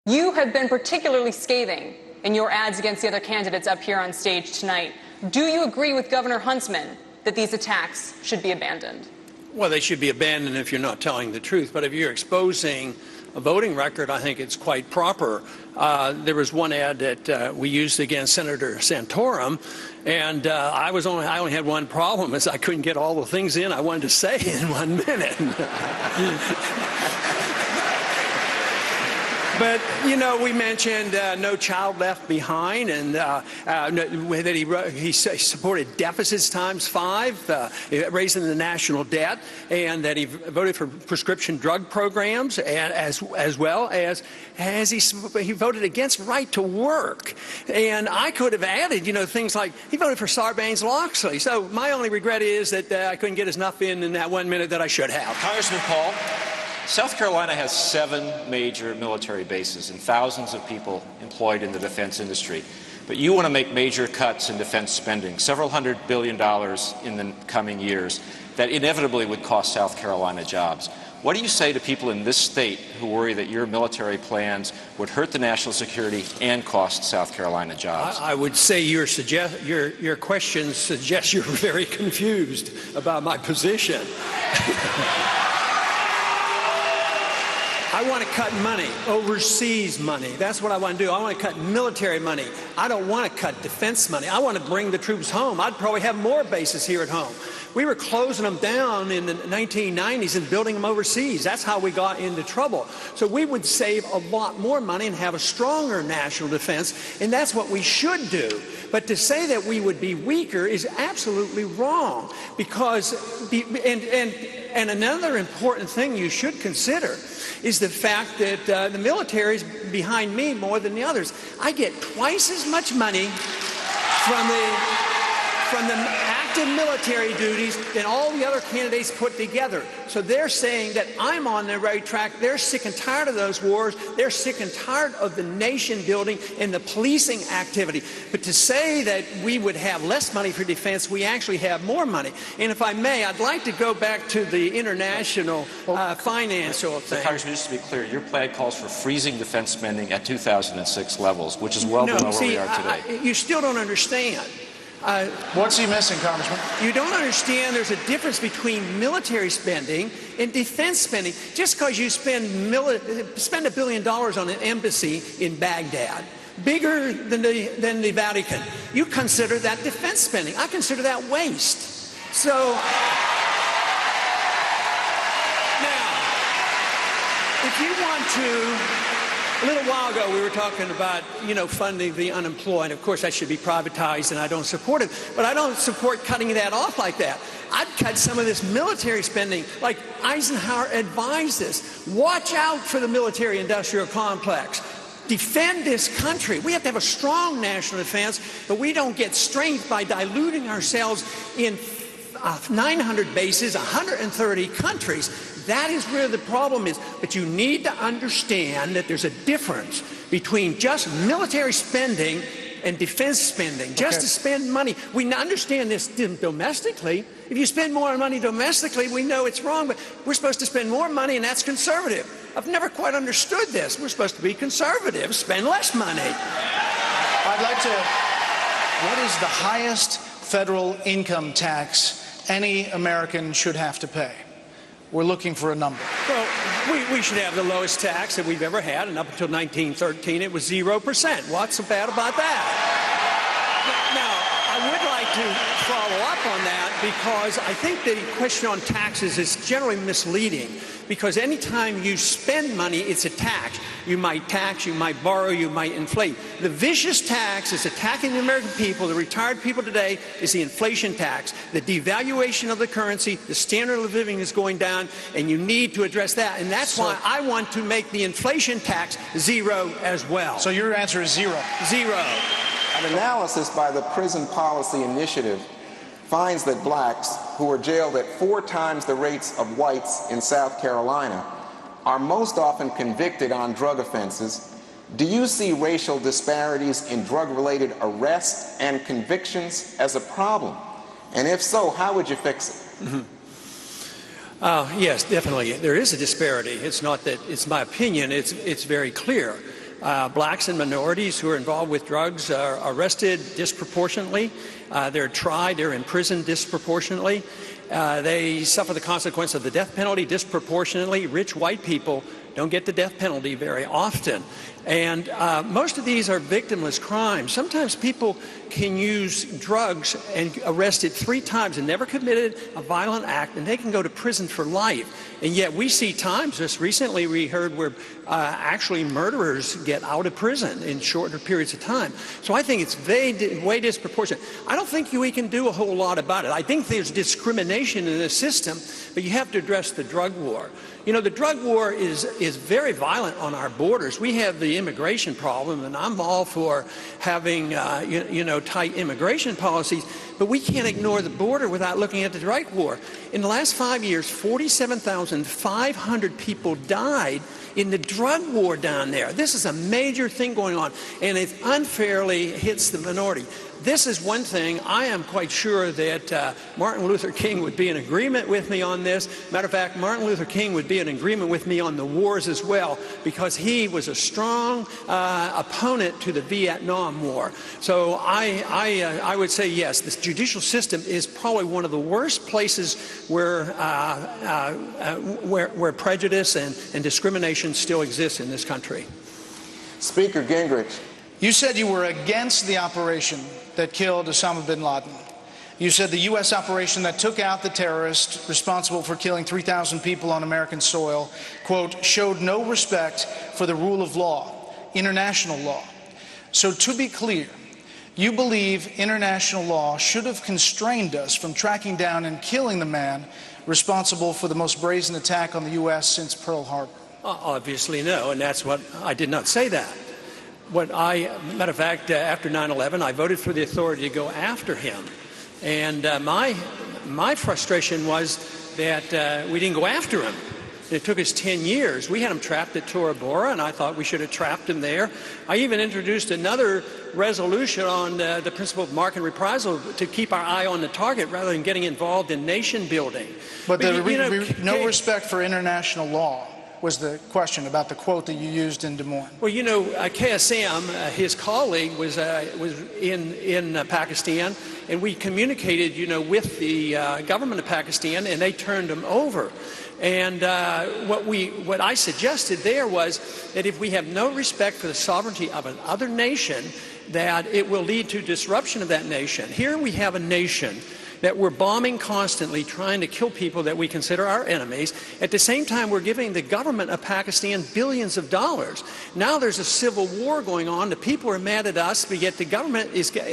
You have been particularly scathing in your ads against the other candidates up here on stage tonight. Do you agree with Governor Huntsman that these attacks should be abandoned? Well, they should be abandoned if you're not telling the truth. But if you're exposing a voting record, I think it's quite proper. There was one ad that we used against Senator Santorum, and I only had one problem, is I couldn't get all the things in I wanted to say in 1 minute. But, you know, we mentioned No Child Left Behind, and that he supported deficits ×5, raising the national debt, and that he voted for prescription drug programs, and as well as he voted against right to work. And I could have added, you know, things like he voted for Sarbanes-Oxley. So my only regret is that I couldn't get enough in that 1 minute that I should have. Congressman Paul. South Carolina has 7 major military bases and thousands of people employed in the defense industry. But you want to make major cuts in defense spending, several $100 billion in the coming years, that inevitably would cost South Carolina jobs. What do you say to people in this state who worry that your military plans would hurt the national security and cost South Carolina jobs? I would say your question suggests you're very confused about my position. I want to cut money, overseas money. That's what I want to do. I want to cut military money. I don't want to cut defense money. I want to bring the troops home. I'd probably have more bases here at home. We were closing them down in the 1990s and building them overseas. That's how we got into trouble. So we would save a lot more money and have a stronger national defense, and that's what we should do. But to say that we would be weaker is absolutely wrong, because and another important thing you should consider is the fact that the military is behind me more than the others. I get twice as much money from the active military duties than all the other candidates put together. So they're saying that I'm on the right track. They're sick and tired of those wars. They're sick and tired of the nation building and the policing activity. But to say that we would have less money for defense, we actually have more money. And if I may, I'd like to go back to the international financial thing. Congressman, just to be clear, your plan calls for freezing defense spending at 2006 levels, which is well below where we are today. You still don't understand. What's he missing, Congressman? You don't understand there's a difference between military spending and defense spending. Just because you spend $1 billion on an embassy in Baghdad, bigger than the Vatican, you consider that defense spending. I consider that waste. So now, if you want to. A little while ago, we were talking about, you know, funding the unemployed. Of course, that should be privatized, and I don't support it. But I don't support cutting that off like that. I'd cut some of this military spending, like Eisenhower advised us. Watch out for the military-industrial complex. Defend this country. We have to have a strong national defense, but we don't get strength by diluting ourselves in 900 bases, 130 countries. That is where the problem is. But you need to understand that there's a difference between just military spending and defense spending, just to spend money. We understand this domestically. If you spend more money domestically, we know it's wrong, but we're supposed to spend more money, and that's conservative. I've never quite understood this. We're supposed to be conservative, spend less money. I'd like to, what is the highest federal income tax any American should have to pay? We're looking for a number. Well, we should have the lowest tax that we've ever had, and up until 1913 it was 0%. What's so bad about that? Now, I would like to follow up on that, because I think the question on taxes is generally misleading, because anytime you spend money, it's a tax. You might tax, you might borrow, you might inflate. The vicious tax is attacking the American people, the retired people today, is the inflation tax. The devaluation of the currency, the standard of living is going down, and you need to address that. And that's why I want to make the inflation tax 0 as well. So your answer is 0? 0. An analysis by the Prison Policy Initiative finds that blacks who are jailed at 4 times the rates of whites in South Carolina are most often convicted on drug offenses. Do you see racial disparities in drug-related arrests and convictions as a problem? And if so, how would you fix it? Yes, definitely. There is a disparity. It's not that it's my opinion. It's very clear. Blacks and minorities who are involved with drugs are arrested disproportionately. They're tried, they're imprisoned disproportionately. They suffer the consequence of the death penalty disproportionately. Rich white people don't get the death penalty very often. And most of these are victimless crimes. Sometimes people can use drugs and arrested 3 times and never committed a violent act, and they can go to prison for life. And yet we see times, just recently we heard, where actually murderers get out of prison in shorter periods of time. So I think it's way disproportionate. I don't think we can do a whole lot about it. I think there's discrimination in the system, but you have to address the drug war. You know, the drug war is very violent on our borders. We have the immigration problem, and I'm all for having, tight immigration policies, but we can't ignore the border without looking at the drug war. In the last 5 years, 47,500 people died in the drug war down there. This is a major thing going on, and it unfairly hits the minority. This is one thing I am quite sure that Martin Luther King would be in agreement with me on this. Matter of fact, Martin Luther King would be in agreement with me on the wars as well, because he was a strong opponent to the Vietnam War. So I would say yes, this judicial system is probably one of the worst places where prejudice and discrimination still exists in this country. Speaker Gingrich. You said you were against the operation that killed Osama bin Laden. You said the U.S. operation that took out the terrorist responsible for killing 3,000 people on American soil, quote, showed no respect for the rule of law, international law. So to be clear, you believe international law should have constrained us from tracking down and killing the man responsible for the most brazen attack on the U.S. since Pearl Harbor? Obviously no, and that's what I did not say that. Matter of fact, after 9/11, I voted for the authority to go after him. And my frustration was that we didn't go after him. It took us 10 years. We had him trapped at Tora Bora, and I thought we should have trapped him there. I even introduced another resolution on the principle of mark and reprisal to keep our eye on the target rather than getting involved in nation building. But no respect for international law was the question about the quote that you used in Des Moines. Well, KSM, his colleague, was in Pakistan, and we communicated, with the government of Pakistan, and they turned him over. And what I suggested there was that if we have no respect for the sovereignty of another nation, that it will lead to disruption of that nation. Here we have a nation that we're bombing constantly, trying to kill people that we consider our enemies. At the same time, we're giving the government of Pakistan billions of dollars. Now there's a civil war going on. The people are mad at us, but yet the government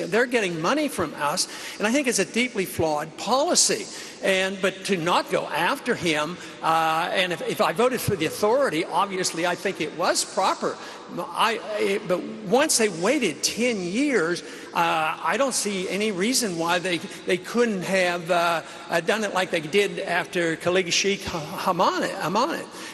they're getting money from us. And I think it's a deeply flawed policy. But to not go after him, and if I voted for the authority, obviously I think it was proper. But once they waited 10 years, I don't see any reason why they couldn't have done it like they did after Khalid Sheikh Hamad.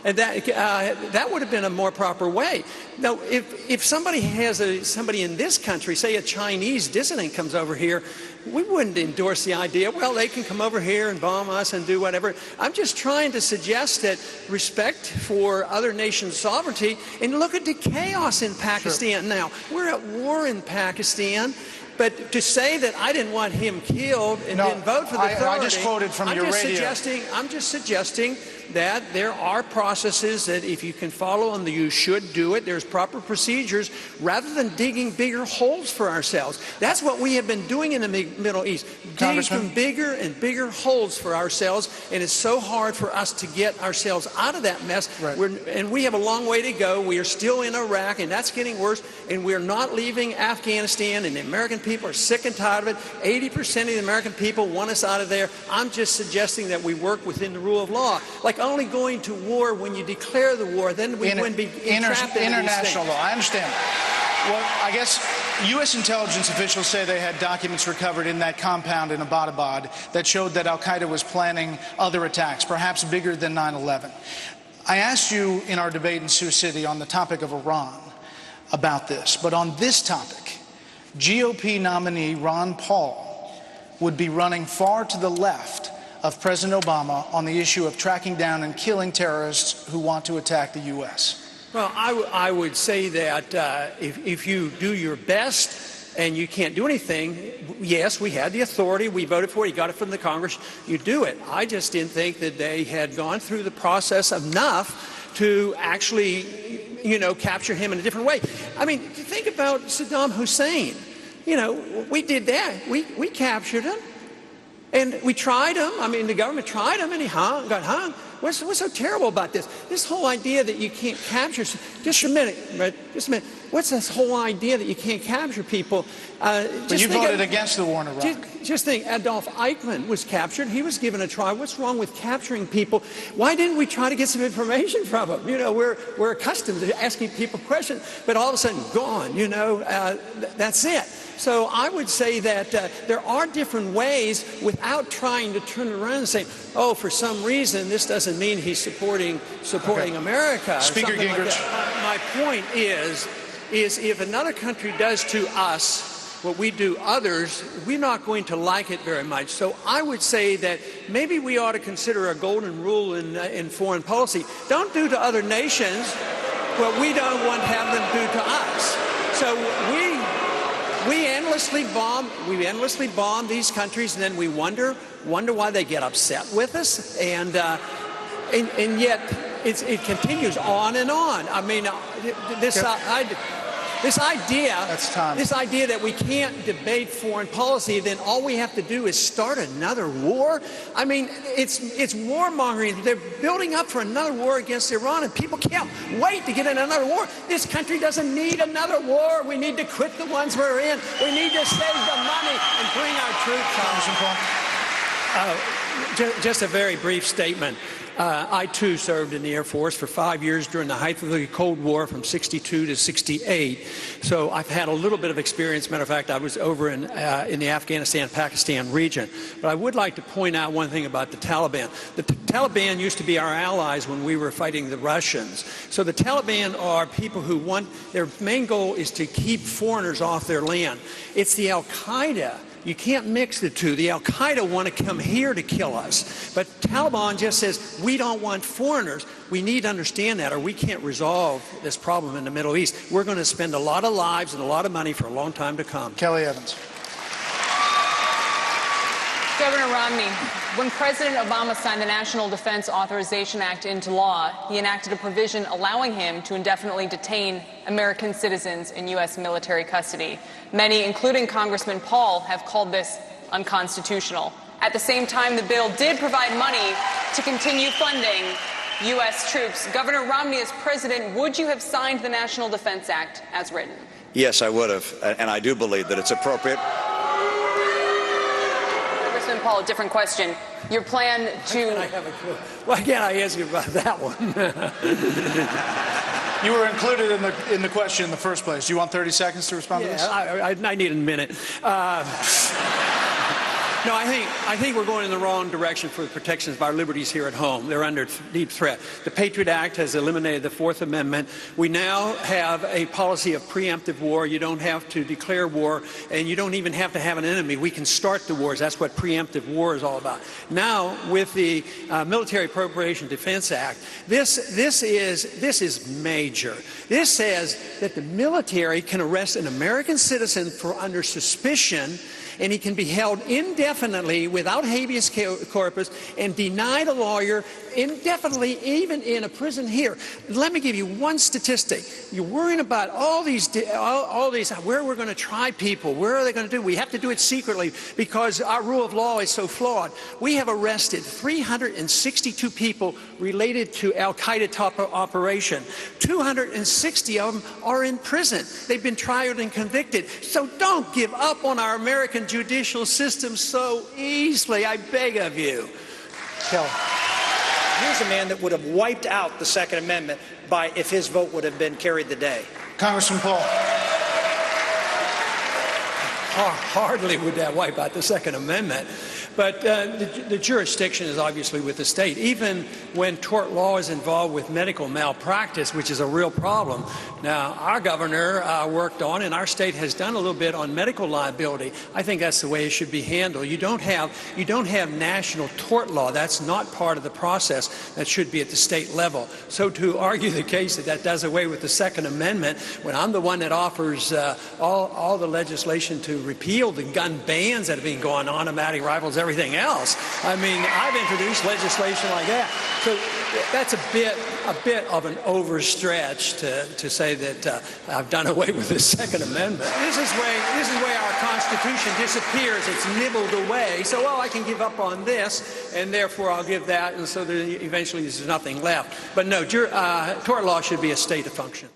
And that would have been a more proper way. Now, if somebody has somebody in this country, say a Chinese dissident comes over here, we wouldn't endorse the idea, well, they can come over here and bomb us and do whatever. I'm just trying to suggest that respect for other nations' sovereignty, and look at the chaos in Pakistan. Sure. Now, we're at war in Pakistan, but to say that I didn't want him killed and didn't vote for the authority, I just quoted from your radio. I'm just suggesting that there are processes that if you can follow them, you should do it. There's proper procedures rather than digging bigger holes for ourselves. That's what we have been doing in the Middle East. Digging bigger and bigger holes for ourselves, and it's so hard for us to get ourselves out of that mess. Right. And we have a long way to go. We are still in Iraq, and that's getting worse, and we're not leaving Afghanistan, and the American people are sick and tired of it. 80% of the American people want us out of there. I'm just suggesting that we work within the rule of law. Like only going to war when you declare the war, then we wouldn't be entrapped in international law. I understand. Well, I guess U.S. intelligence officials say they had documents recovered in that compound in Abbottabad that showed that al-Qaeda was planning other attacks, perhaps bigger than 9/11. I asked you in our debate in Sioux City on the topic of Iran about this, but on this topic, GOP nominee Ron Paul would be running far to the left of President Obama on the issue of tracking down and killing terrorists who want to attack the U.S. Well, I would say that if you do your best and you can't do anything, yes, we had the authority. We voted for it. You got it from the Congress. You do it. I just didn't think that they had gone through the process enough to actually, capture him in a different way. I mean, think about Saddam Hussein. We did that. We captured him. And we tried him. I mean, the government tried him, and he got hung. What's so terrible about this? This whole idea that you can't capture... Just a minute, Brett. Just a minute. What's this whole idea that you can't capture people? But you voted against the war in Iraq. Just think, Adolf Eichmann was captured. He was given a trial. What's wrong with capturing people? Why didn't we try to get some information from them? We're accustomed to asking people questions, but all of a sudden, gone. That's it. So I would say that there are different ways without trying to turn around and say, oh, for some reason, this doesn't mean he's supporting America. Speaker Gingrich. My point is if another country does to us what we do others, we're not going to like it very much. So I would say that maybe we ought to consider a golden rule in foreign policy. Don't do to other nations what we don't want to have them do to us. So we endlessly bomb these countries, and then we wonder why they get upset with us, and yet it continues on and on. I mean, this idea that we can't debate foreign policy, then all we have to do is start another war. I mean, it's warmongering. They're building up for another war against Iran, and people can't wait to get in another war. This country doesn't need another war. We need to quit the ones we're in. We need to save the money and bring our troops home. Just a very brief statement. I, too, served in the Air Force for 5 years during the height of the Cold War from 62 to 68. So I've had a little bit of experience. Matter of fact, I was over in the Afghanistan-Pakistan region. But I would like to point out one thing about the Taliban. The Taliban used to be our allies when we were fighting the Russians. So the Taliban are people who their main goal is to keep foreigners off their land. It's the Al-Qaeda. You can't mix the two. The Al-Qaeda want to come here to kill us. But Taliban just says, we don't want foreigners. We need to understand that, or we can't resolve this problem in the Middle East. We're going to spend a lot of lives and a lot of money for a long time to come. Kelly Evans. Governor Romney, when President Obama signed the National Defense Authorization Act into law, he enacted a provision allowing him to indefinitely detain American citizens in U.S. military custody. Many, including Congressman Paul, have called this unconstitutional. At the same time, the bill did provide money to continue funding U.S. troops. Governor Romney, as president, would you have signed the National Defense Act as written? Yes, I would have, and I do believe that it's appropriate. Congressman Paul, a different question. Your plan to... Why can't I ask you about that one? You were included in the question in the first place. Do you want 30 seconds to respond to this? I need a minute. No, I think we're going in the wrong direction for the protections of our liberties here at home. They're under deep threat. The Patriot Act has eliminated the Fourth Amendment. We now have a policy of preemptive war. You don't have to declare war, and you don't even have to have an enemy. We can start the wars. That's what preemptive war is all about. Now, with the Military Appropriation Defense Act, this is major. This says that the military can arrest an American citizen for under suspicion, and he can be held indefinitely without habeas corpus and denied a lawyer indefinitely, even in a prison here. Let me give you one statistic. You're worrying about all these, where we're going to try people, where are they going to do? We have to do it secretly because our rule of law is so flawed. We have arrested 362 people related to Al-Qaeda top operation. 260 of them are in prison. They've been tried and convicted. So don't give up on our American judicial system so easily, I beg of you. Kelly. Here's a man that would have wiped out the Second Amendment if his vote would have been carried the day. Congressman Paul. Hardly would that wipe out the Second Amendment. But the jurisdiction is obviously with the state. Even when tort law is involved with medical malpractice, which is a real problem. Now, our governor worked on, and our state has done a little bit on medical liability. I think that's the way it should be handled. You don't have national tort law. That's not part of the process. That should be at the state level. So to argue the case that does away with the Second Amendment, when I'm the one that offers all the legislation to repeal the gun bans that have been going on, automatic rifles, everything else. I mean, I've introduced legislation like that. So that's a bit of an overstretch to say that I've done away with the Second Amendment. This is where our Constitution disappears. It's nibbled away. So, well, I can give up on this, and therefore I'll give that, and so eventually there's nothing left. But no, tort law should be a state function.